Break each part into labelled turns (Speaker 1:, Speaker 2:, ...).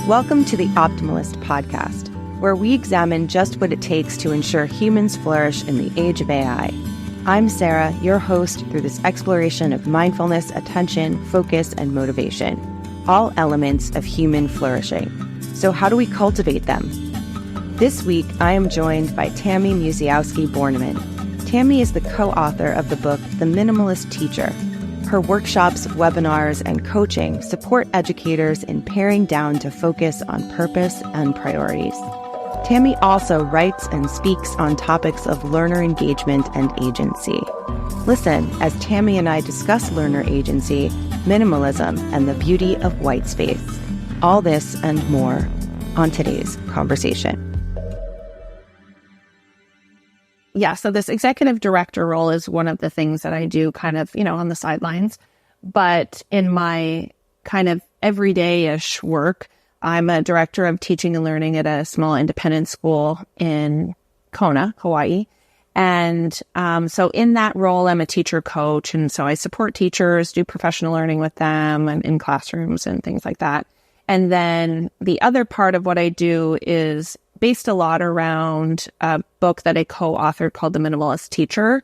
Speaker 1: Welcome to the Optimalist podcast, where we examine just what it takes to ensure humans flourish in the age of AI. I'm Sarah, your host through this exploration of mindfulness, attention, focus, and motivation, all elements of human flourishing. So how do we cultivate them? This week, I am joined by Tammy Musiowsky-Borneman. Tammy is the co-author of the book, The Minimalist Teacher. Her workshops, webinars, and coaching support educators in paring down to focus on purpose and priorities. Tammy also writes and speaks on topics of learner engagement and agency. Listen as Tammy and I discuss learner agency, minimalism, and the beauty of white space. All this and more on today's conversation.
Speaker 2: Yeah, so this executive director role is one of the things that I do kind of, on the sidelines. But in my kind of everyday-ish work, I'm a director of teaching and learning at a small independent school in Kona, Hawaii. And so in that role, I'm a teacher coach. And so I support teachers, do professional learning with them and in classrooms and things like that. And then the other part of what I do is based a lot around a book that I co-authored called The Minimalist Teacher.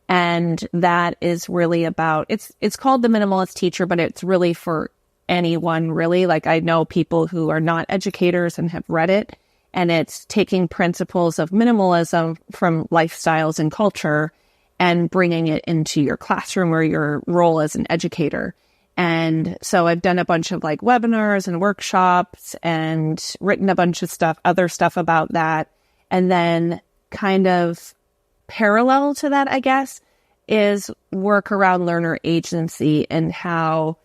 Speaker 2: And that is really about, it's called The Minimalist Teacher, but it's really for anyone really. Like I know people who are not educators and have read it, and it's taking principles of minimalism from lifestyles and culture and bringing it into your classroom or your role as an educator. And so I've done a bunch of like webinars and workshops and written a bunch of other stuff about that. And then kind of parallel to that, I guess, is work around learner agency and how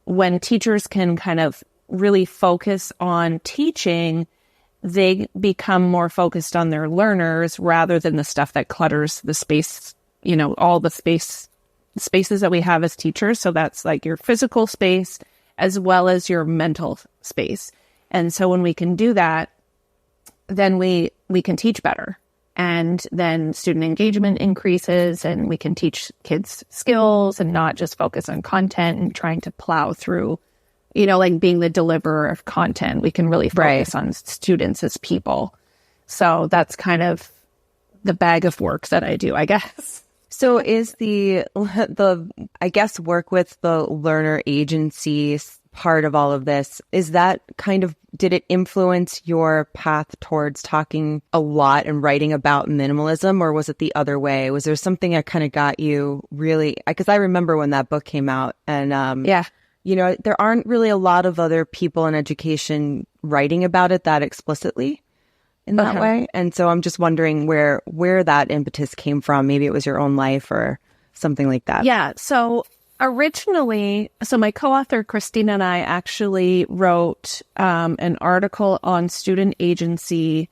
Speaker 2: when teachers can kind of really focus on teaching, they become more focused on their learners rather than the stuff that clutters the space, all the spaces that we have as teachers. So that's like your physical space as well as your mental space. And so when we can do that, then we can teach better. And then student engagement increases and we can teach kids skills and not just focus on content and trying to plow through, like being the deliverer of content. We can really focus on students as people. So that's kind of the bag of work that I do, I guess.
Speaker 1: So is the I guess work with the learner agency part of all of this, is that kind of, did it influence your path towards talking a lot and writing about minimalism, or was it the other way? Was there something that kind of got you really, because I remember when that book came out and there aren't really a lot of other people in education writing about it that explicitly in that way. And so I'm just wondering where that impetus came from. Maybe it was your own life or something like that.
Speaker 2: Yeah. So originally, my co-author Christina and I actually wrote an article on student agency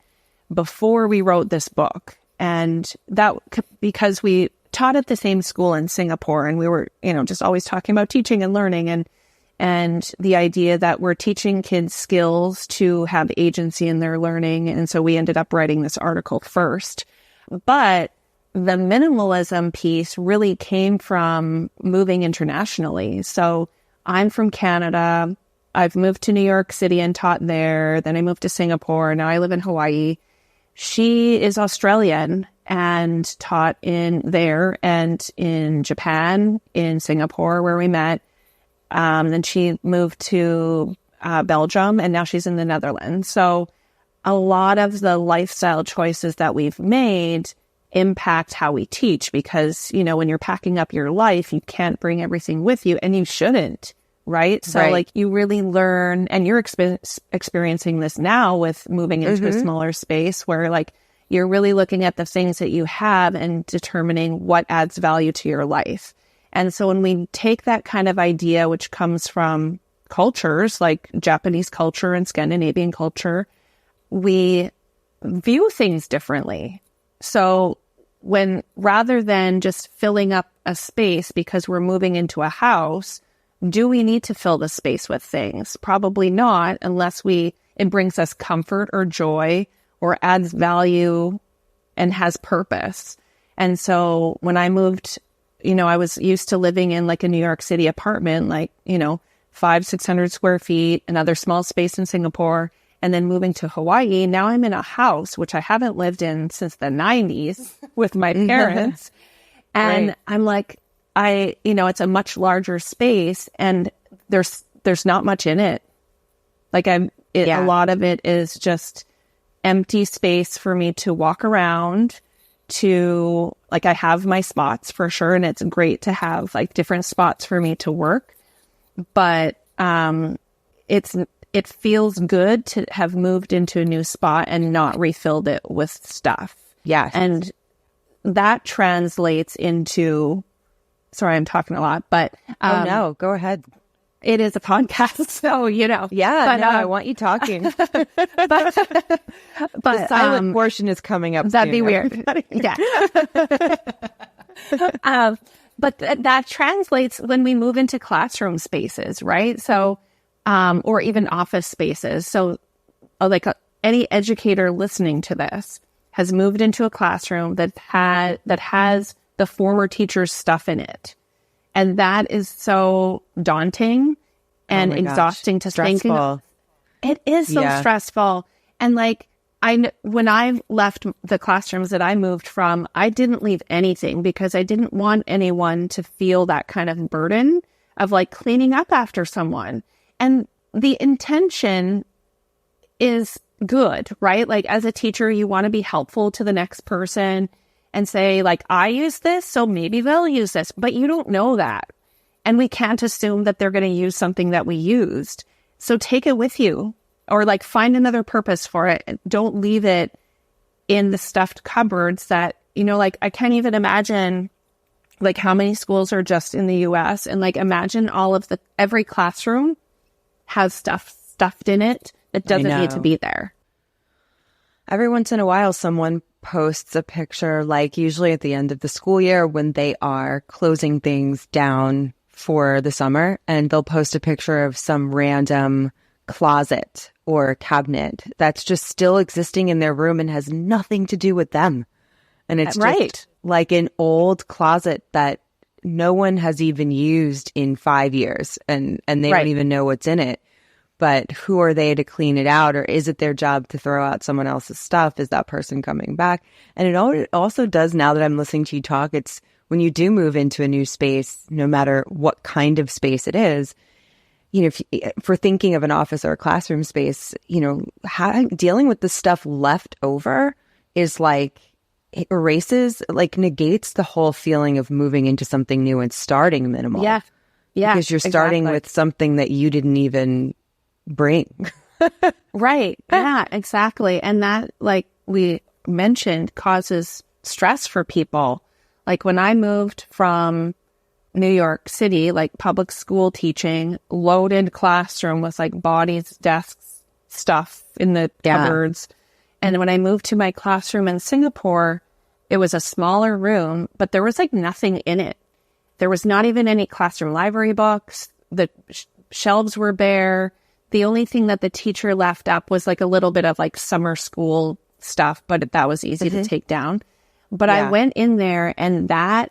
Speaker 2: before we wrote this book. And that because we taught at the same school in Singapore and we were, just always talking about teaching and learning and the idea that we're teaching kids skills to have agency in their learning. And so we ended up writing this article first. But the minimalism piece really came from moving internationally. So I'm from Canada. I've moved to New York City and taught there. Then I moved to Singapore. Now I live in Hawaii. She is Australian and taught in there and in Japan, in Singapore, where we met. Then she moved to Belgium, and now she's in the Netherlands. So a lot of the lifestyle choices that we've made impact how we teach because, when you're packing up your life, you can't bring everything with you, and you shouldn't, right? So like you really learn, and you're experiencing this now with moving into a smaller space where like you're really looking at the things that you have and determining what adds value to your life. And so when we take that kind of idea, which comes from cultures like Japanese culture and Scandinavian culture, we view things differently. So when rather than just filling up a space because we're moving into a house, do we need to fill the space with things? Probably not, unless it brings us comfort or joy or adds value and has purpose. And so when I moved, I was used to living in like a New York City apartment, like, 600 square feet, another small space in Singapore, and then moving to Hawaii. Now I'm in a house, which I haven't lived in since the 90s with my parents. And right. I'm like, it's a much larger space and there's not much in it. Like a lot of it is just empty space for me to walk around to, like, I have my spots for sure. And it's great to have like different spots for me to work. But it feels good to have moved into a new spot and not refilled it with stuff.
Speaker 1: Yeah.
Speaker 2: And that translates into, sorry, I'm talking a lot, but
Speaker 1: oh no, go ahead.
Speaker 2: It is a podcast, so
Speaker 1: Yeah, but, no, I want you talking. but the silent portion is coming up.
Speaker 2: That'd be weird. Yeah. But that translates when we move into classroom spaces, right? So, or even office spaces. So, any educator listening to this has moved into a classroom that has the former teacher's stuff in it. And that is so daunting and exhausting to think. It is so stressful. And when I left the classrooms that I moved from, I didn't leave anything because I didn't want anyone to feel that kind of burden of like cleaning up after someone. And the intention is good, right? Like as a teacher, you want to be helpful to the next person and say like, I use this, so maybe they'll use this, but you don't know that. And we can't assume that they're going to use something that we used. So take it with you or like find another purpose for it. Don't leave it in the stuffed cupboards that, like I can't even imagine like how many schools are just in the US and like imagine every classroom has stuff stuffed in it that doesn't need to be there.
Speaker 1: Every once in a while, someone posts a picture, like usually at the end of the school year when they are closing things down for the summer, and they'll post a picture of some random closet or cabinet that's just still existing in their room and has nothing to do with them. And it's just like an old closet that no one has even used in 5 years and they don't even know what's in it. But who are they to clean it out? Or is it their job to throw out someone else's stuff? Is that person coming back? And it also does, now that I'm listening to you talk, it's when you do move into a new space, no matter what kind of space it is, if for thinking of an office or a classroom space, dealing with the stuff left over is like, it erases, like negates the whole feeling of moving into something new and starting minimal.
Speaker 2: Yeah. Yeah.
Speaker 1: Because you're starting with something that you didn't even bring.
Speaker 2: Right. Yeah, exactly. And that, like we mentioned, causes stress for people. Like when I moved from New York City, like public school teaching, loaded classroom with like bodies, desks, stuff in the cupboards. And when I moved to my classroom in Singapore, it was a smaller room, but there was like nothing in it. There was not even any classroom library books. The shelves were bare. The only thing that the teacher left up was like a little bit of like summer school stuff, but that was easy to take down. But I went in there and that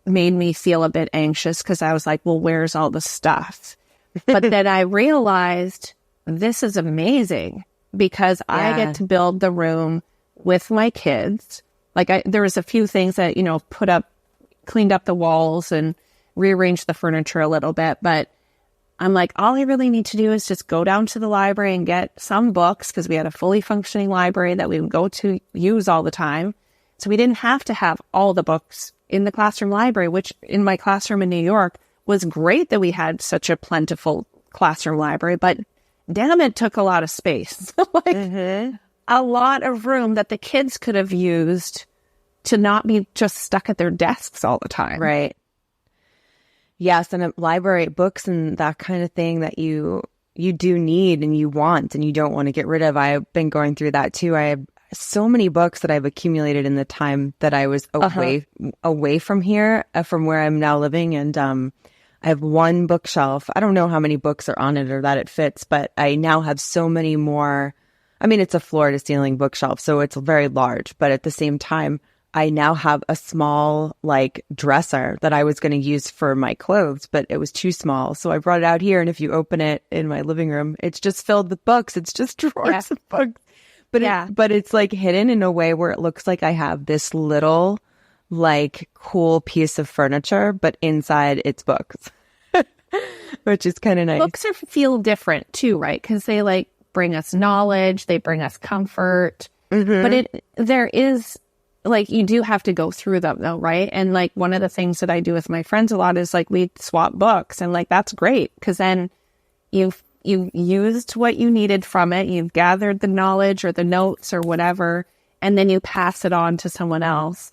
Speaker 2: made me feel a bit anxious because I was like, well, where's all the stuff? But then I realized this is amazing because I get to build the room with my kids. Like there was a few things that, cleaned up the walls and rearranged the furniture a little bit, but I'm like, all I really need to do is just go down to the library and get some books because we had a fully functioning library that we would go to use all the time. So we didn't have to have all the books in the classroom library, which in my classroom in New York was great that we had such a plentiful classroom library, but damn, it took a lot of space. A lot of room that the kids could have used to not be just stuck at their desks all the time.
Speaker 1: Right. Yes, and a library, books and that kind of thing that you do need and you want and you don't want to get rid of. I've been going through that too. I have so many books that I've accumulated in the time that I was away from here, from where I'm now living. And I have one bookshelf. I don't know how many books are on it or that it fits, but I now have so many more. I mean, it's a floor to ceiling bookshelf, so it's very large. But at the same time, I now have a small like dresser that I was going to use for my clothes, but it was too small. So I brought it out here. And if you open it in my living room, it's just filled with books. It's just drawers of books. But but it's like hidden in a way where it looks like I have this little like cool piece of furniture, but inside it's books, which is kind of nice.
Speaker 2: Books feel different too, right? Because they like bring us knowledge, they bring us comfort. But there is like, you do have to go through them though, right? And like one of the things that I do with my friends a lot is like we swap books, and like that's great because then you've used what you needed from it, you've gathered the knowledge or the notes or whatever, and then you pass it on to someone else.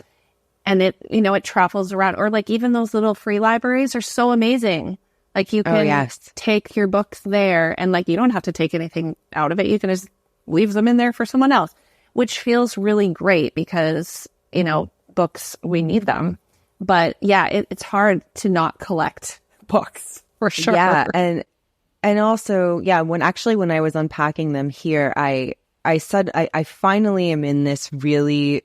Speaker 2: And it, you know, it travels around. Or like even those little free libraries are so amazing. Like you can take your books there, and like you don't have to take anything out of it. You can just leave them in there for someone else, which feels really great because, you know, books, we need them. But yeah, it's hard to not collect books for sure.
Speaker 1: Yeah. And also, when I was unpacking them here, I said, I finally am in this really,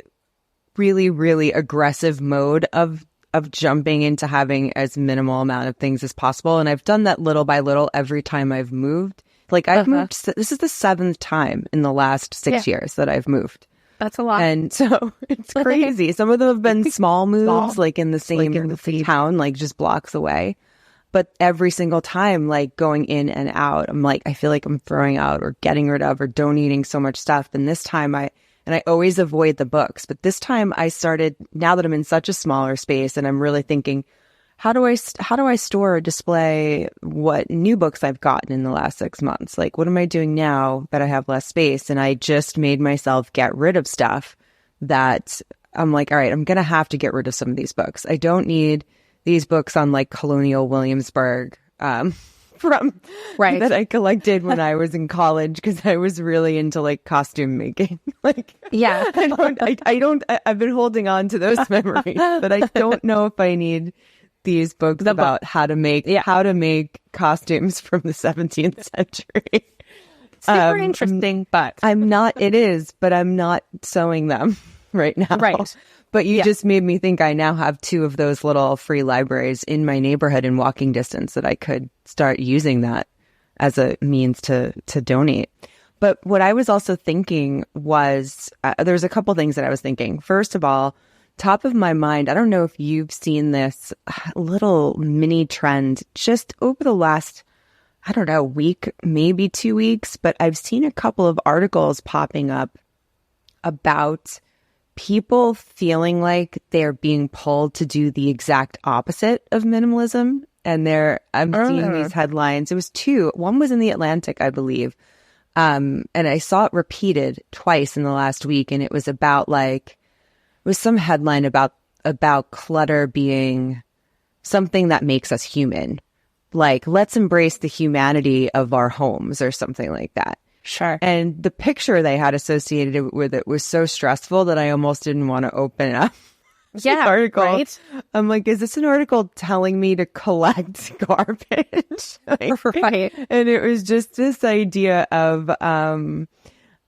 Speaker 1: really, really aggressive mode of jumping into having as minimal amount of things as possible. And I've done that little by little every time I've moved. Like I've moved, this is the 7th time in the last 6 years that I've moved.
Speaker 2: That's a lot.
Speaker 1: And so it's crazy. Some of them have been small moves, like in the same town, like just blocks away. But every single time, like going in and out, I'm like, I feel like I'm throwing out or getting rid of or donating so much stuff. And this time I always avoid the books. But this time I started, now that I'm in such a smaller space and I'm really thinking, how do I store or display what new books I've gotten in the last 6 months? Like, what am I doing now that I have less space? And I just made myself get rid of stuff that I'm like, all right, I'm going to have to get rid of some of these books. I don't need these books on like colonial Williamsburg that I collected when I was in college because I was really into like costume making. Like, I've been holding on to those memories, but I don't know if I need these books about how to make costumes from the 17th century.
Speaker 2: Super interesting, but
Speaker 1: I'm not sewing them right now.
Speaker 2: Right.
Speaker 1: But you just made me think I now have 2 of those little free libraries in my neighborhood in walking distance that I could start using that as a means to donate. But what I was also thinking was, there's a couple things that I was thinking. First of all, top of my mind, I don't know if you've seen this little mini trend just over the last, I don't know, week, maybe 2 weeks, but I've seen a couple of articles popping up about people feeling like they're being pulled to do the exact opposite of minimalism. And I'm seeing these headlines. It was 2. One was in the Atlantic, I believe. And I saw it repeated twice in the last week. And it was about it was some headline about clutter being something that makes us human. Like, let's embrace the humanity of our homes or something like that.
Speaker 2: Sure.
Speaker 1: And the picture they had associated with it was so stressful that I almost didn't want to open up the article. Right? I'm like, is this an article telling me to collect garbage?
Speaker 2: Right.
Speaker 1: And it was just this idea of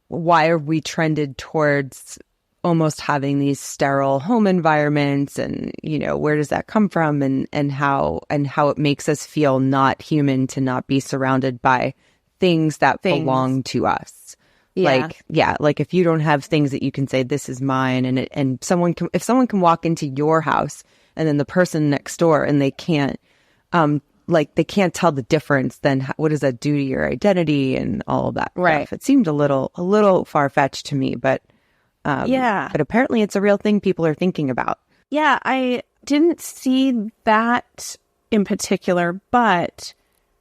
Speaker 1: why are we trended towards almost having these sterile home environments, and where does that come from, and how it makes us feel not human to not be surrounded by things that belong to us. Like if you don't have things that you can say, this is mine, and if someone can walk into your house and then the person next door and they can't they can't tell the difference, then what does that do to your identity and all of that stuff? It seemed a little far-fetched to me, but apparently it's a real thing people are thinking about.
Speaker 2: Yeah, I didn't see that in particular, but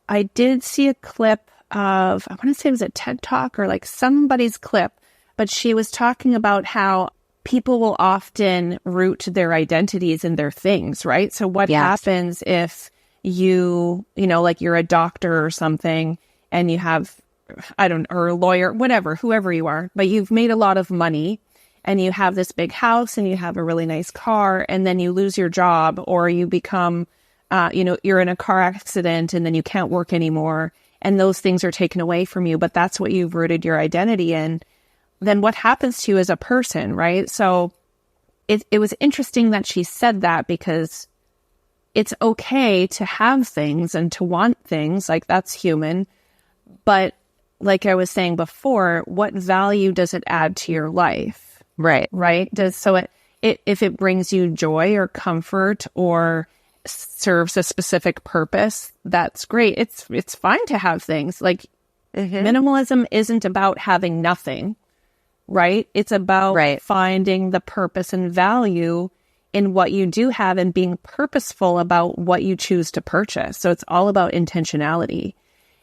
Speaker 2: I did see a clip of, I want to say it was a TED Talk or like somebody's clip, but she was talking about how people will often root their identities in their things, right? So what happens if you like you're a doctor or something and you have, or a lawyer, whoever you are, but you've made a lot of money and you have this big house and you have a really nice car, and then you lose your job or you become, you're in a car accident and then you can't work anymore. And those things are taken away from you, but that's what you've rooted your identity in. Then what happens to you as a person, right? So it was interesting that she said that, because it's okay to have things and to want things, like that's human. But like I was saying before, what value does it add to your life?
Speaker 1: Right.
Speaker 2: Right? If it brings you joy or comfort or serves a specific purpose, that's great. It's fine to have things. Like minimalism isn't about having nothing, right? It's about finding the purpose and value in what you do have and being purposeful about what you choose to purchase. So it's all about intentionality.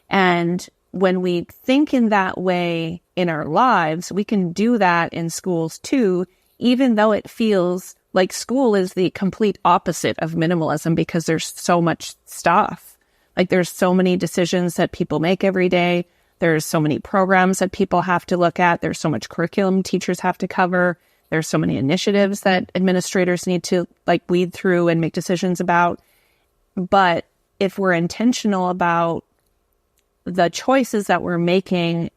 Speaker 2: And when we think in that way in our lives, we can do that in schools too, even though it feels like school is the complete opposite of minimalism, because there's so much stuff. Like there's so many decisions that people make every day. There's so many programs that people have to look at. There's so much curriculum teachers have to cover. There's so many initiatives that administrators need to like weed through and make decisions about. But if we're intentional about the choices that we're making,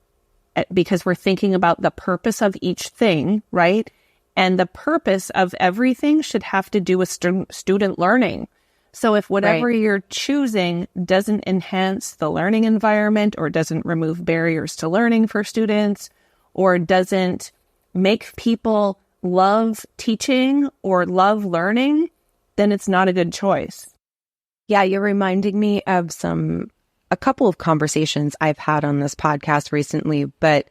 Speaker 2: because we're thinking about the purpose of each thing, right? And the purpose of everything should have to do with student learning. So if whatever you're choosing doesn't enhance the learning environment, or doesn't remove barriers to learning for students, or doesn't make people love teaching or love learning, then it's not a good choice.
Speaker 1: Yeah, you're reminding me of a couple of conversations I've had on this podcast recently, but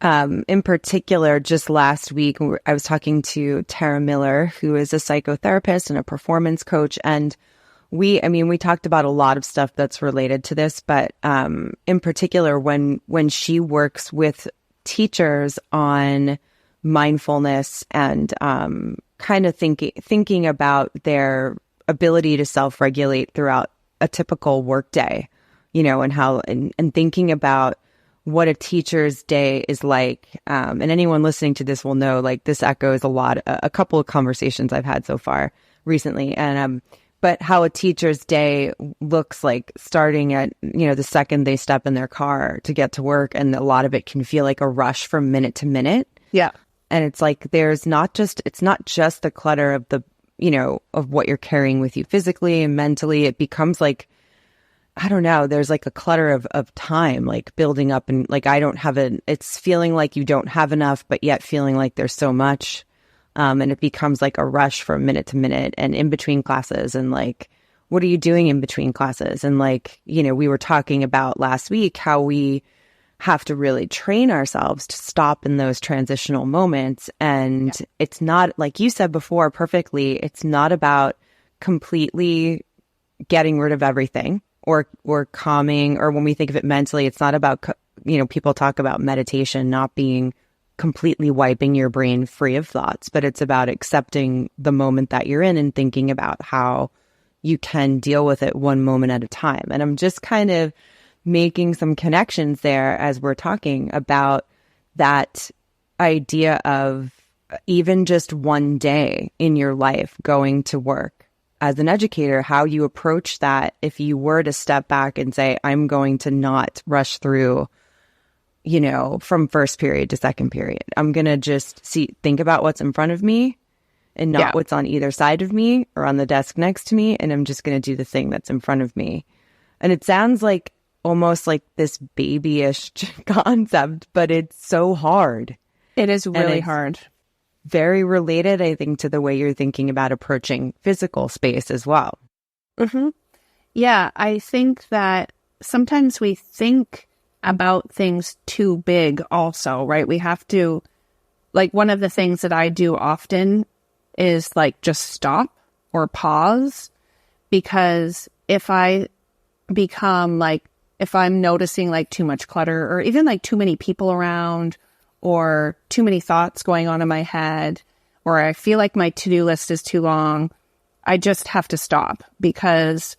Speaker 1: in particular, just last week, I was talking to Tara Miller, who is a psychotherapist and a performance coach. And we talked about a lot of stuff that's related to this, but in particular, when she works with teachers on mindfulness and kind of thinking about their ability to self-regulate throughout a typical workday, and how and thinking about what a teacher's day is like. And anyone listening to this will know, like, this echoes a couple of conversations I've had so far recently. And, but how a teacher's day looks like starting at, the second they step in their car to get to work. And a lot of it can feel like a rush from minute to minute.
Speaker 2: Yeah.
Speaker 1: And it's like, it's not just the clutter of of what you're carrying with you physically and mentally. It becomes like, I don't know, there's like a clutter of time, like building up, and like it's feeling like you don't have enough, but yet feeling like there's so much. And it becomes like a rush from minute to minute and in between classes. And like, what are you doing in between classes? And like, we were talking about last week how we have to really train ourselves to stop in those transitional moments. And it's not, like you said before perfectly, it's not about completely getting rid of everything. Or calming, or when we think of it mentally, it's not about, people talk about meditation not being completely wiping your brain free of thoughts, but it's about accepting the moment that you're in and thinking about how you can deal with it one moment at a time. And I'm just kind of making some connections there as we're talking about that idea of even just one day in your life going to work. As an educator, how you approach that if you were to step back and say, I'm going to not rush through, from first period to second period. I'm going to just think about what's in front of me and not what's on either side of me or on the desk next to me. And I'm just going to do the thing that's in front of me. And it sounds like almost like this babyish concept, but it's so hard.
Speaker 2: It is really hard.
Speaker 1: Very related, I think, to the way you're thinking about approaching physical space as well.
Speaker 2: Mm-hmm. Yeah, I think that sometimes we think about things too big also, right? We have to, like, one of the things that I do often is like just stop or pause, because if I become like, if I'm noticing like too much clutter or even like too many people around, or too many thoughts going on in my head, or I feel like my to-do list is too long, I just have to stop, because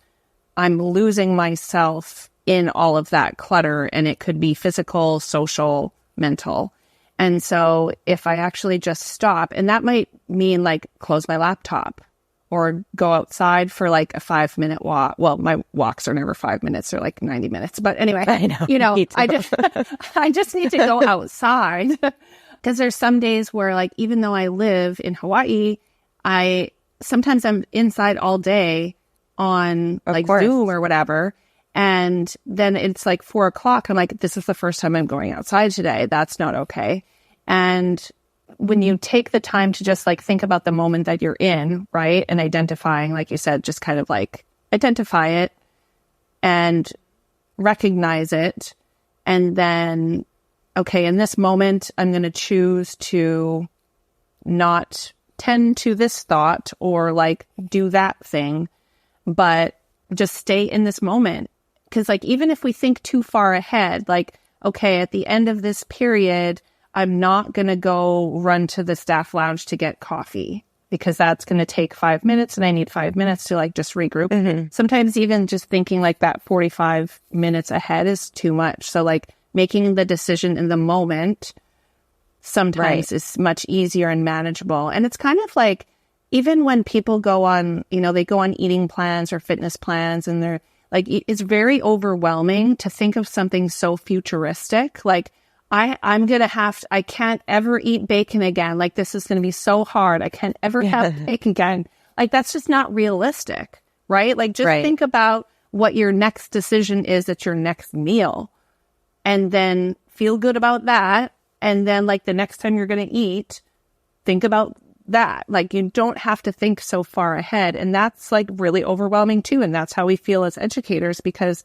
Speaker 2: I'm losing myself in all of that clutter, and it could be physical, social, mental. And so if I actually just stop, and that might mean like close my laptop or go outside for like a 5-minute walk. Well, my walks are never 5 minutes, they're like 90 minutes. But anyway,
Speaker 1: I know,
Speaker 2: I just need to go outside, because there's some days where, like, even though I live in Hawaii sometimes I'm inside all day on like Zoom or whatever. And then it's like 4:00. I'm like, this is the first time I'm going outside today. That's not okay. And when you take the time to just like think about the moment that you're in, right? And identifying, like you said, just kind of like identify it and recognize it. And then, okay, in this moment, I'm going to choose to not tend to this thought or like do that thing, but just stay in this moment. Because like, even if we think too far ahead, like, okay, at the end of this period, I'm not going to go run to the staff lounge to get coffee because that's going to take 5 minutes and I need 5 minutes to like just regroup. Mm-hmm. Sometimes even just thinking like that 45 minutes ahead is too much. So like making the decision in the moment sometimes is much easier and manageable. And it's kind of like, even when people go on, they go on eating plans or fitness plans and they're like, it's very overwhelming to think of something so futuristic. Like, I can't ever eat bacon again. Like, this is going to be so hard. I can't ever have bacon again. Like, that's just not realistic, right? Like, just think about what your next decision is at your next meal and then feel good about that. And then, like, the next time you're going to eat, think about that. Like, you don't have to think so far ahead. And that's like really overwhelming too. And that's how we feel as educators, because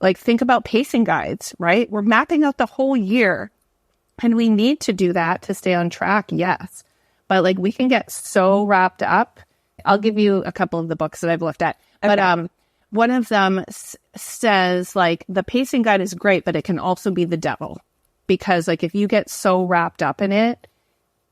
Speaker 2: like, think about pacing guides, right? We're mapping out the whole year and we need to do that to stay on track. Yes. But like, we can get so wrapped up. I'll give you a couple of the books that I've looked at, but one of them says like the pacing guide is great, but it can also be the devil, because like, if you get so wrapped up in it,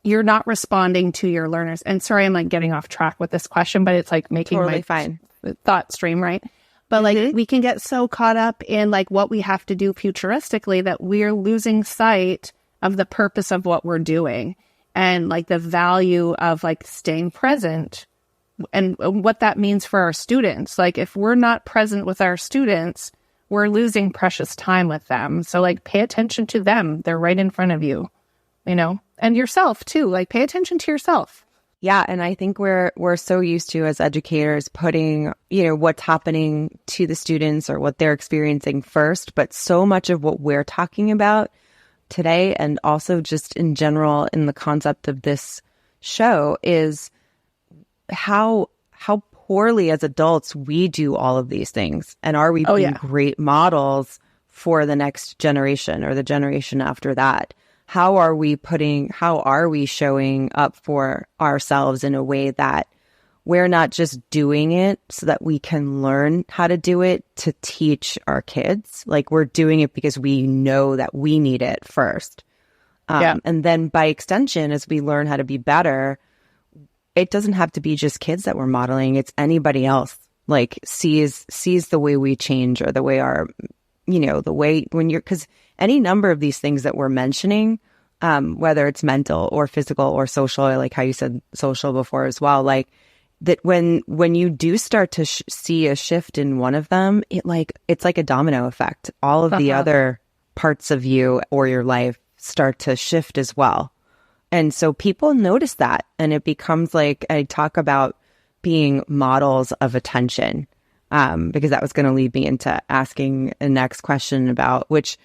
Speaker 2: you're not responding to your learners. And sorry, I'm like getting off track with this question, but it's like making my thought stream, right? But like, we can get so caught up in like what we have to do futuristically that we're losing sight of the purpose of what we're doing and like the value of like staying present and what that means for our students. Like, if we're not present with our students, we're losing precious time with them. So like, pay attention to them. They're right in front of you, and yourself too. Like, pay attention to yourself.
Speaker 1: Yeah. And I think we're so used to, as educators, putting, what's happening to the students or what they're experiencing first. But so much of what we're talking about today, and also just in general in the concept of this show, is how poorly as adults we do all of these things. And are we being great models for the next generation or the generation after that? How are we showing up for ourselves in a way that we're not just doing it so that we can learn how to do it to teach our kids? Like, we're doing it because we know that we need it first. And then by extension, as we learn how to be better, it doesn't have to be just kids that we're modeling. It's anybody else, like, sees the way we change, or the way our, the way because any number of these things that we're mentioning, whether it's mental or physical or social, I like how you said social before as well, like that when you do start to see a shift in one of them, it's like a domino effect. All of the other parts of you or your life start to shift as well. And so people notice that, and it becomes like, I talk about being models of attention, because that was going to lead me into asking the next question about, which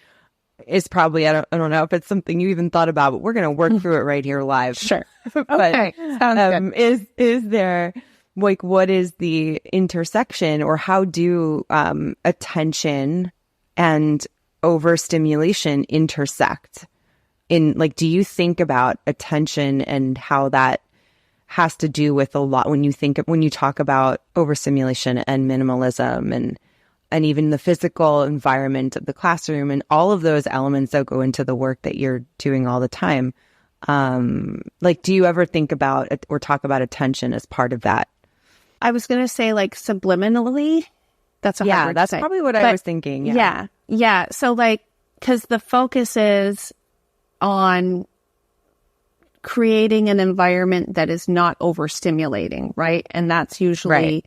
Speaker 1: is probably, I don't know if it's something you even thought about, but we're going to work through it right here live.
Speaker 2: Sure.
Speaker 1: But,
Speaker 2: okay. Sounds good.
Speaker 1: Is there, like, what is the intersection, or how do attention and overstimulation intersect? Do you think about attention and how that has to do with a lot when you talk about overstimulation and minimalism and even the physical environment of the classroom and all of those elements that go into the work that you're doing all the time? Do you ever think about or talk about attention as part of that?
Speaker 2: I was going to say, like, subliminally. That's a hard word to say.
Speaker 1: Probably what I was thinking.
Speaker 2: Yeah. So, like, because the focus is on creating an environment that is not overstimulating, right? And that's usually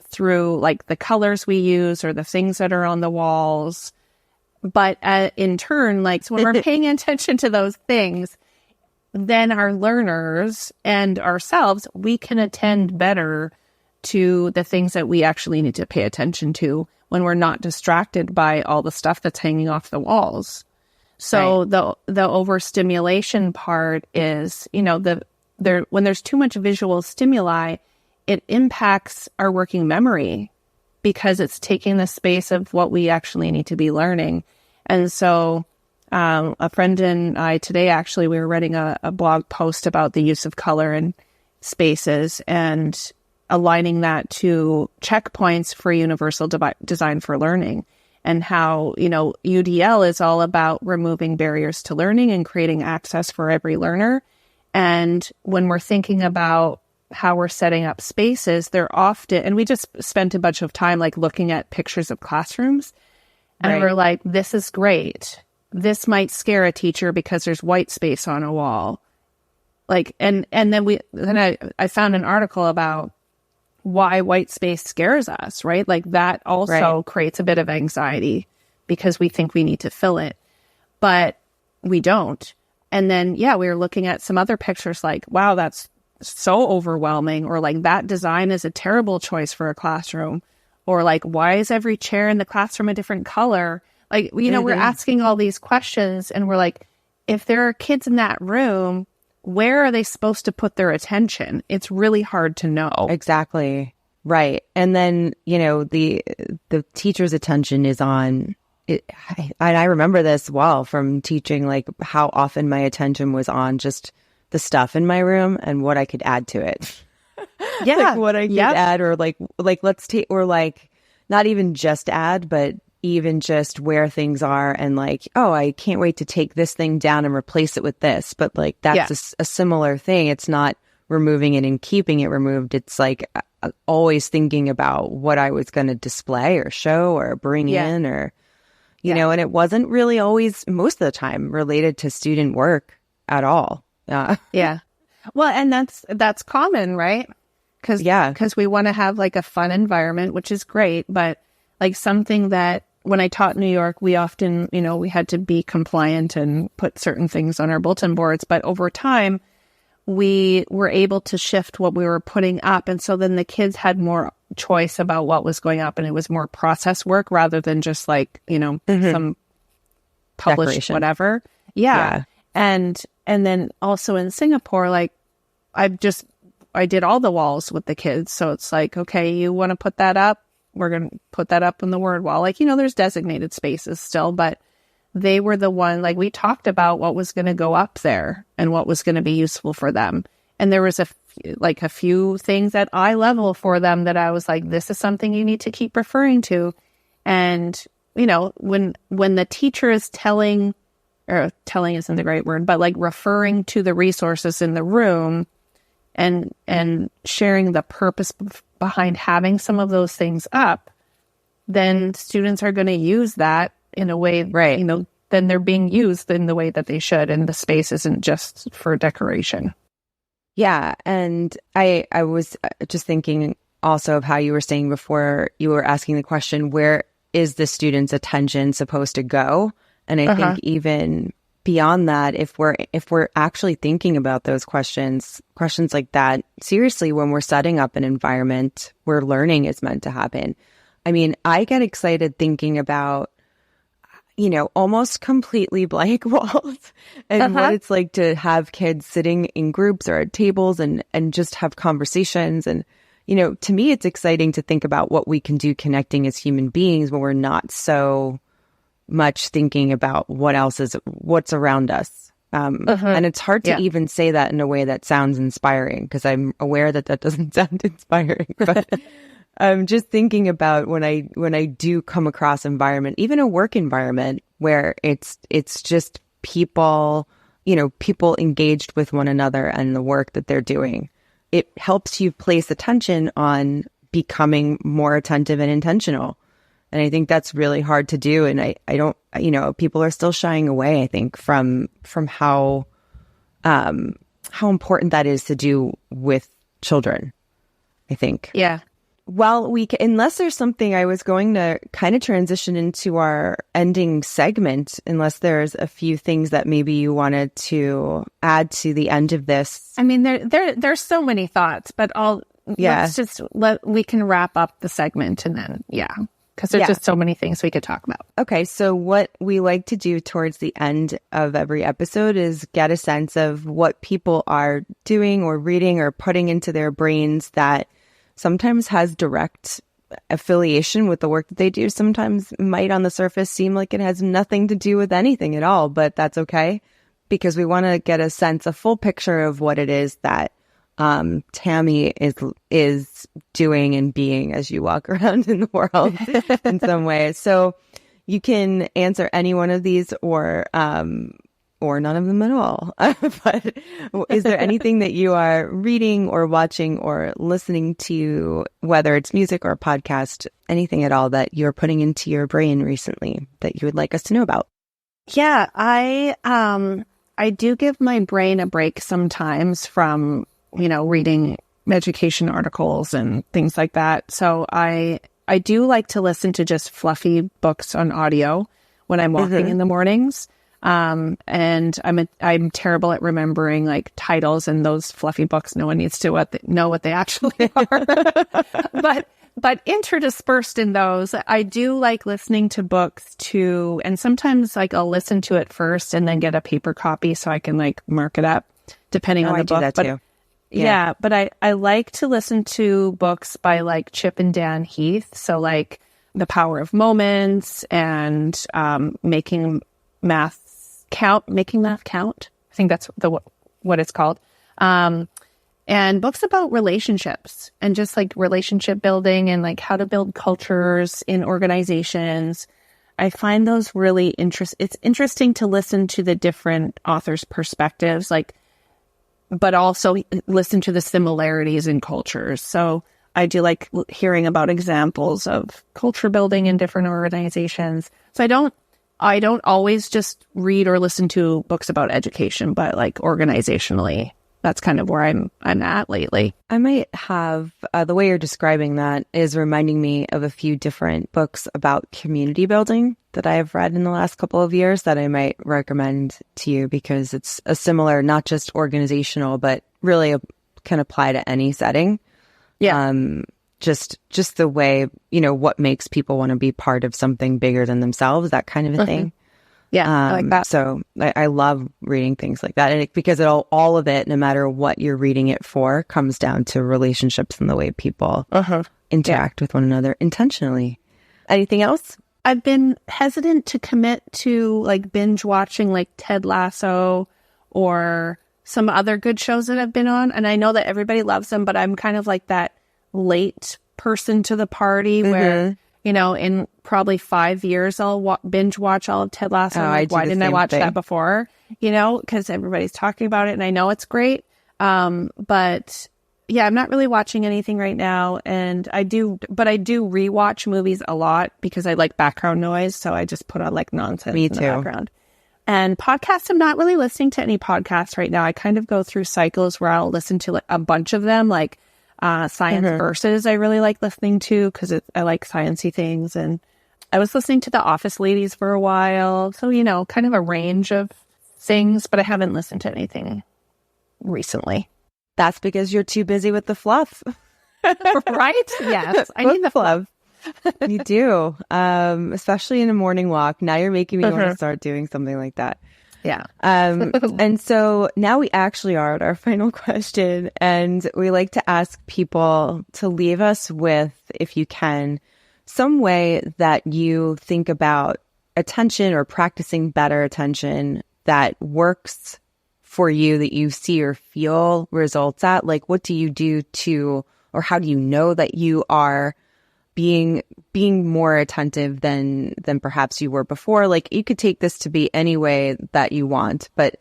Speaker 2: through like the colors we use or the things that are on the walls. But in turn, like, so when we're paying attention to those things, then our learners and ourselves, we can attend better to the things that we actually need to pay attention to when we're not distracted by all the stuff that's hanging off the walls. So the overstimulation part is, when there's too much visual stimuli, it impacts our working memory because it's taking the space of what we actually need to be learning. And so a friend and I today, actually, we were writing a blog post about the use of color in spaces and aligning that to checkpoints for universal design for learning, and how, UDL is all about removing barriers to learning and creating access for every learner. And when we're thinking about how we're setting up spaces, they're often, and we just spent a bunch of time like looking at pictures of classrooms, and we're like, this is great. This might scare a teacher because there's white space on a wall. Like, and then I found an article about why white space scares us, right? Like that also creates a bit of anxiety because we think we need to fill it, but we don't. And then, we were looking at some other pictures like, wow, that's so overwhelming, or like that design is a terrible choice for a classroom, or like, why is every chair in the classroom a different color? Like, we're asking all these questions, and we're like, if there are kids in that room, where are they supposed to put their attention? It's really hard to know.
Speaker 1: Exactly. Right. And then, the teacher's attention is on it. I remember this well from teaching, like how often my attention was on just the stuff in my room and what I could add to it.
Speaker 2: Yeah.
Speaker 1: Like what I could add, or like let's take, or like not even just add, but even just where things are, and like, oh, I can't wait to take this thing down and replace it with this. But like, that's a similar thing. It's not removing it and keeping it removed. It's like always thinking about what I was going to display or show or bring in, or, and it wasn't really always, most of the time, related to student work at all.
Speaker 2: Yeah. Well, and that's common, right? Because we want to have like a fun environment, which is great. But like something that when I taught New York, we often, we had to be compliant and put certain things on our bulletin boards. But over time, we were able to shift what we were putting up. And so then the kids had more choice about what was going up, and it was more process work rather than just like, some published decoration, whatever. Yeah. And then also in Singapore, like I did all the walls with the kids. So it's like, okay, you want to put that up? We're going to put that up on the word wall. Like, there's designated spaces still, but they were the one, like we talked about what was going to go up there and what was going to be useful for them. And there was a few things at eye level for them that I was like, this is something you need to keep referring to. And, when the teacher is telling isn't the right word, but like referring to the resources in the room and sharing the purpose behind having some of those things up, then students are going to use that in a way, then they're being used in the way that they should, and the space isn't just for decoration.
Speaker 1: Yeah. And I was just thinking also of how you were saying before, you were asking the question, where is the student's attention supposed to go? And I think even beyond that, if we're actually thinking about those questions like that seriously, when we're setting up an environment where learning is meant to happen, I mean, I get excited thinking about, almost completely blank walls and what it's like to have kids sitting in groups or at tables and just have conversations. And, to me, it's exciting to think about what we can do connecting as human beings when we're not so much thinking about what's around us. And it's hard to even say that in a way that sounds inspiring, because I'm aware that doesn't sound inspiring. But I'm just thinking about when I do come across environment, even a work environment where it's just people, people engaged with one another and the work that they're doing. It helps you place attention on becoming more attentive and intentional. And I think that's really hard to do. And I don't, people are still shying away, I think, from how important that is to do with children, I think.
Speaker 2: Yeah.
Speaker 1: Well, unless there's something, I was going to kind of transition into our ending segment, unless there's a few things that maybe you wanted to add to the end of this.
Speaker 2: I mean, there's so many thoughts, but we can wrap up the segment and then, because there's just so many things we could talk about.
Speaker 1: Okay, so what we like to do towards the end of every episode is get a sense of what people are doing or reading or putting into their brains that sometimes has direct affiliation with the work that they do. Sometimes might on the surface seem like it has nothing to do with anything at all, but that's okay because we want to get a full picture of what it is that Tammy is doing and being as you walk around in the world in some way. So you can answer any one of these or none of them at all. But is there anything that you are reading or watching or listening to, whether it's music or a podcast, anything at all that you're putting into your brain recently that you would like us to know about?
Speaker 2: Yeah, I do give my brain a break sometimes from, reading education articles and things like that. So I do like to listen to just fluffy books on audio when I'm walking in the mornings. And I'm terrible at remembering like titles and those fluffy books. No one needs to know what they actually are. But interdispersed in those, I do like listening to books too. And sometimes like I'll listen to it first and then get a paper copy so I can like mark it up depending on the book.
Speaker 1: I do that too.
Speaker 2: Yeah, but I like to listen to books by like Chip and Dan Heath. So like The Power of Moments and Making Math Count. I think that's what it's called. And books about relationships and just like relationship building and like how to build cultures in organizations. I find those really it's interesting to listen to the different authors' perspectives, but also listen to the similarities in cultures. So I do like hearing about examples of culture building in different organizations. So I don't always just read or listen to books about education, but like organizationally, that's kind of where I'm at lately.
Speaker 1: I might have, the way you're describing that is reminding me of a few different books about community building that I have read in the last couple of years that I might recommend to you because it's a similar, not just organizational, but really can apply to any setting.
Speaker 2: Yeah.
Speaker 1: Just the way, what makes people want to be part of something bigger than themselves, that kind of a thing.
Speaker 2: Yeah, I like that.
Speaker 1: So I love reading things like that. And because all of it, no matter what you're reading it for, comes down to relationships and the way people interact with one another intentionally. Anything else?
Speaker 2: I've been hesitant to commit to like binge watching like Ted Lasso or some other good shows that I've been on. And I know that everybody loves them, but I'm kind of like that late person to the party where, in probably 5 years, I'll binge watch all of Ted Lasso. Why didn't I watch that before? Because everybody's talking about it and I know it's great. But yeah, I'm not really watching anything right now. And I do rewatch movies a lot because I like background noise. So I just put on like nonsense in the background. And podcasts, I'm not really listening to any podcasts right now. I kind of go through cycles where I'll listen to like a bunch of them, like Science Versus I really like listening to because I like sciencey things. And I was listening to The Office Ladies for a while. So, kind of a range of things, but I haven't listened to anything recently.
Speaker 1: That's because you're too busy with the fluff.
Speaker 2: Right? Yes. I need the fluff.
Speaker 1: You do. Especially in a morning walk. Now you're making me want to start doing something like that.
Speaker 2: Yeah.
Speaker 1: And so now we actually are at our final question, and we like to ask people to leave us with, if you can, some way that you think about attention or practicing better attention that works for you, that you see or feel results at. Like, what do you do to, or how do you know that you are being more attentive than perhaps you were before? Like, you could take this to be any way that you want, but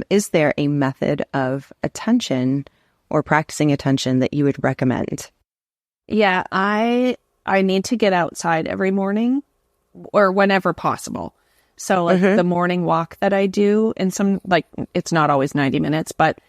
Speaker 1: is there a method of attention or practicing attention that you would recommend?
Speaker 2: Yeah, I need to get outside every morning or whenever possible. So like the morning walk that I do, and it's not always 90 minutes, but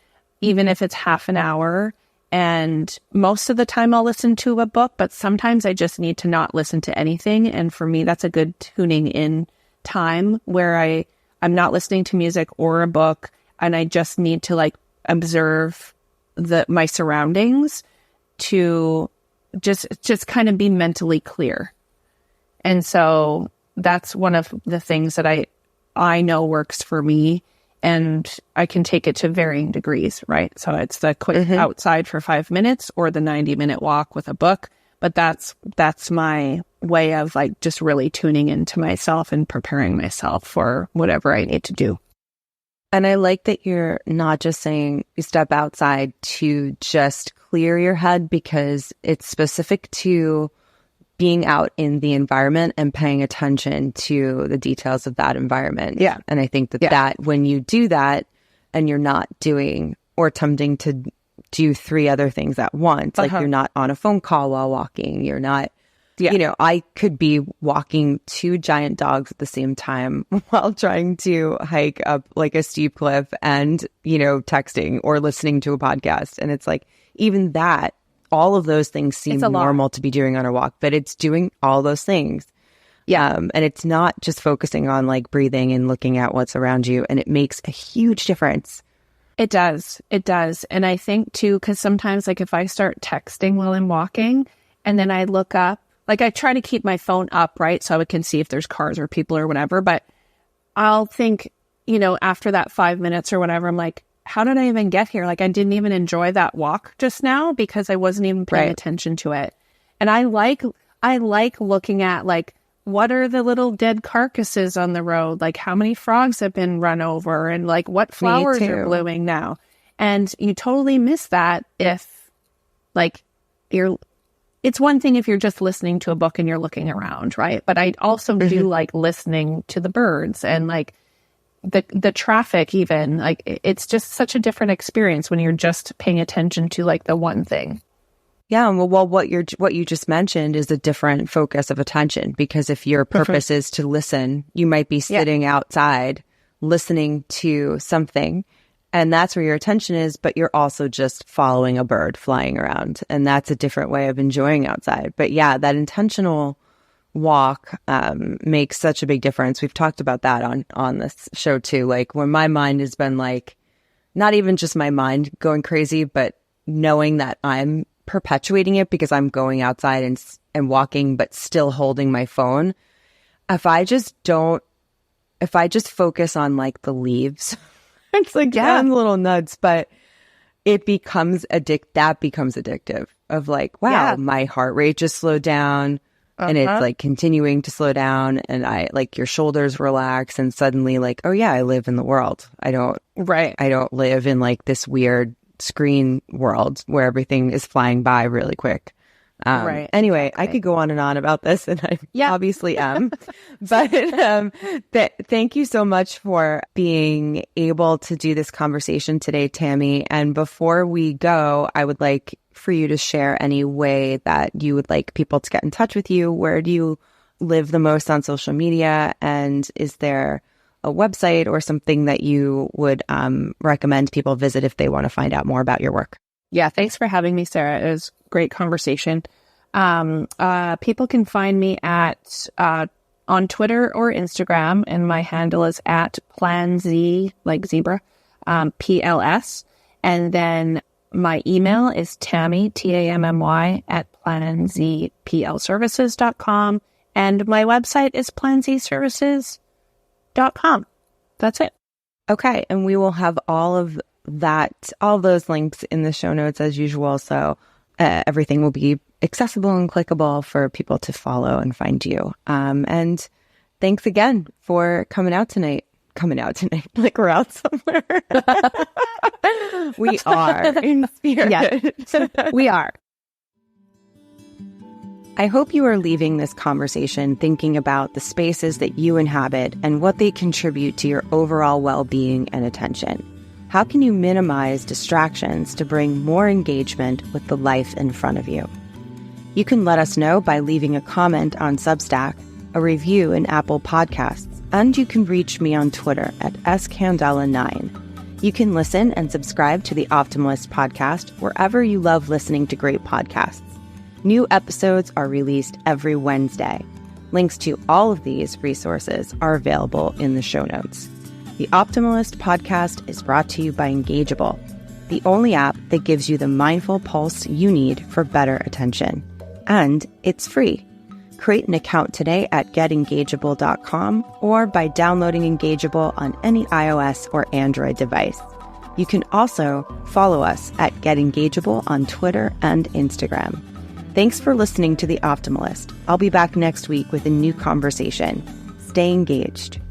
Speaker 2: even if it's half an hour, And most of the time I'll listen to a book, but sometimes I just need to not listen to anything. And for me, that's a good tuning in time where I'm not listening to music or a book, and I just need to like observe my surroundings to just kind of be mentally clear. And so that's one of the things that I know works for me. And I can take it to varying degrees, right? So it's the quick outside for 5 minutes or the 90-minute walk with a book. But that's my way of like just really tuning into myself and preparing myself for whatever I need to do.
Speaker 1: And I like that you're not just saying you step outside to just clear your head, because it's specific to being out in the environment and paying attention to the details of that environment.
Speaker 2: Yeah.
Speaker 1: And I think that when you do that and you're not doing or attempting to do 3 other things at once, like you're not on a phone call while walking, you're not, I could be walking 2 giant dogs at the same time while trying to hike up like a steep cliff and, texting or listening to a podcast. And it's like, even that, all of those things seem normal to be doing on a walk, but it's doing all those things. Yeah. And it's not just focusing on like breathing and looking at what's around you. And it makes a huge difference.
Speaker 2: It does. It does. And I think too, because sometimes like if I start texting while I'm walking and then I look up, like I try to keep my phone up, right? So I can see if there's cars or people or whatever. But I'll think, after that 5 minutes or whatever, I'm like, how did I even get here? Like I didn't even enjoy that walk just now because I wasn't even paying attention to it. And I like looking at like, what are the little dead carcasses on the road? Like how many frogs have been run over and like what flowers are blooming now? And you totally miss that if like it's one thing if you're just listening to a book and you're looking around, right? But I also do like listening to the birds and like the traffic even, like it's just such a different experience when you're just paying attention to like the one thing.
Speaker 1: Yeah, well, what you just mentioned is a different focus of attention, because if your purpose is to listen, you might be sitting outside listening to something, and that's where your attention is, but you're also just following a bird flying around, and that's a different way of enjoying outside. But yeah, that intentional walk makes such a big difference. We've talked about that on this show too. Like when my mind has been like, not even just my mind going crazy, but knowing that I'm perpetuating it because I'm going outside and walking, but still holding my phone. If I just focus on like the leaves, it's like, I'm a little nuts, but it becomes addictive of like, wow, my heart rate just slowed down. And it's like continuing to slow down, and I like your shoulders relax, and suddenly like, oh yeah, I live in the world. I don't live in like this weird screen world where everything is flying by really quick. Anyway, I could go on and on about this, and I obviously am. But thank you so much for being able to do this conversation today, Tammy. And before we go, I would like for you to share any way that you would like people to get in touch with you. Where do you live the most on social media? And is there a website or something that you would recommend people visit if they want to find out more about your work?
Speaker 2: Yeah, thanks for having me, Sarah. It was a great conversation. People can find me on Twitter or Instagram, and my handle is at PlanZ, like zebra, PLS. And then my email is Tammy, Tammy, at planzplservices.com. And my website is planzservices.com. That's it.
Speaker 1: Okay. And we will have all those links in the show notes as usual. So everything will be accessible and clickable for people to follow and find you. And thanks again for coming out tonight, like we're out somewhere. We are in spirit.
Speaker 2: Yeah, we are.
Speaker 1: I hope you are leaving this conversation thinking about the spaces that you inhabit and what they contribute to your overall well-being and attention. How can you minimize distractions to bring more engagement with the life in front of you? You can let us know by leaving a comment on Substack, a review in Apple Podcasts, and you can reach me on Twitter at scandela9. You can listen and subscribe to the Optimalist podcast wherever you love listening to great podcasts. New episodes are released every Wednesday. Links to all of these resources are available in the show notes. The Optimalist podcast is brought to you by Engageable, the only app that gives you the mindful pulse you need for better attention. And it's free. Create an account today at getengageable.com or by downloading Engageable on any iOS or Android device. You can also follow us at Get Engageable on Twitter and Instagram. Thanks for listening to The Optimalist. I'll be back next week with a new conversation. Stay engaged.